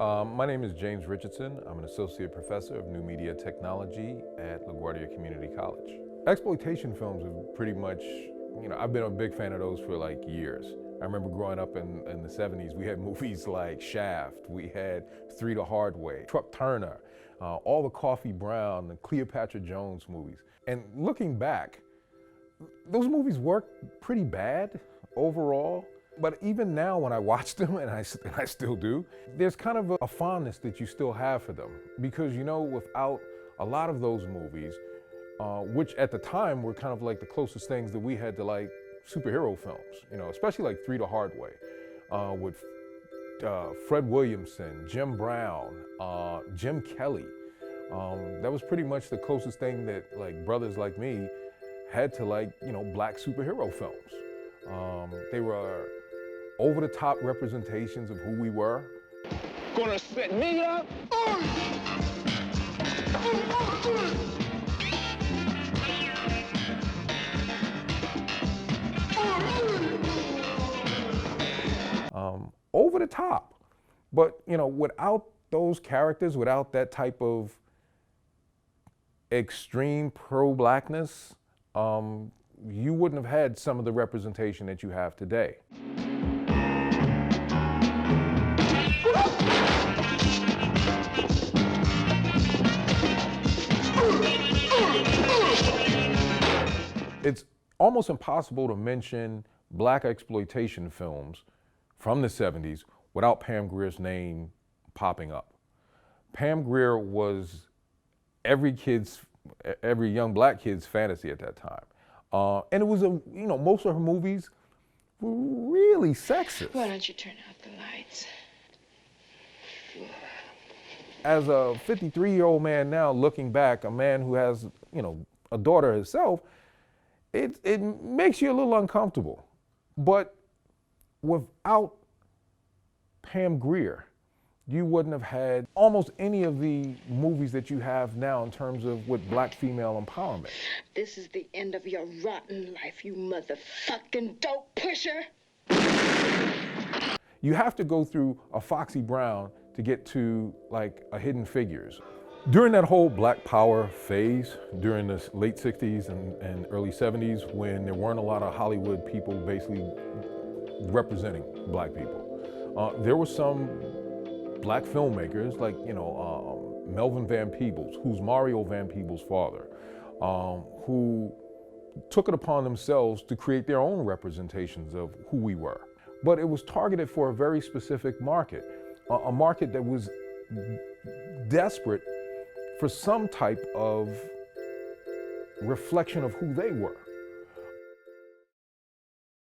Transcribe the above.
My name is James Richardson. I'm an associate professor of new media technology at LaGuardia Community College. Exploitation films are pretty much, I've been a big fan of those for like years. I remember growing up in the 70s, we had movies like Shaft, we had Three the Hard Way, Truck Turner, all the Coffee Brown, the Cleopatra Jones movies. And looking back, those movies worked pretty bad overall. But even now when I watch them, and I still do, there's kind of a fondness that you still have for them. Because without a lot of those movies, which at the time were kind of like the closest things that we had to like superhero films, especially like Three the Hard Way, with Fred Williamson, Jim Brown, Jim Kelly. That was pretty much the closest thing that like brothers like me had to like, black superhero films. They were over-the-top representations of who we were. Gonna set me up? Over the top. But, without those characters, without that type of extreme pro-blackness, you wouldn't have had some of the representation that you have today. It's almost impossible to mention black exploitation films from the 70s without Pam Grier's name popping up. Pam Grier was every young black kid's fantasy at that time. And it was most of her movies were really sexist. Why don't you turn out the lights? As a 53-year-old man now, looking back, a man who has, a daughter himself, it makes you a little uncomfortable. But without Pam Grier, you wouldn't have had almost any of the movies that you have now in terms of with black female empowerment. This is the end of your rotten life, you motherfucking dope pusher. You have to go through a Foxy Brown to get to like a Hidden Figures. During that whole Black Power phase, during the late 60s and early 70s, when there weren't a lot of Hollywood people basically representing black people, there were some black filmmakers like, Melvin Van Peebles, who's Mario Van Peebles' father, who took it upon themselves to create their own representations of who we were. But it was targeted for a very specific market, a market that was desperate for some type of reflection of who they were.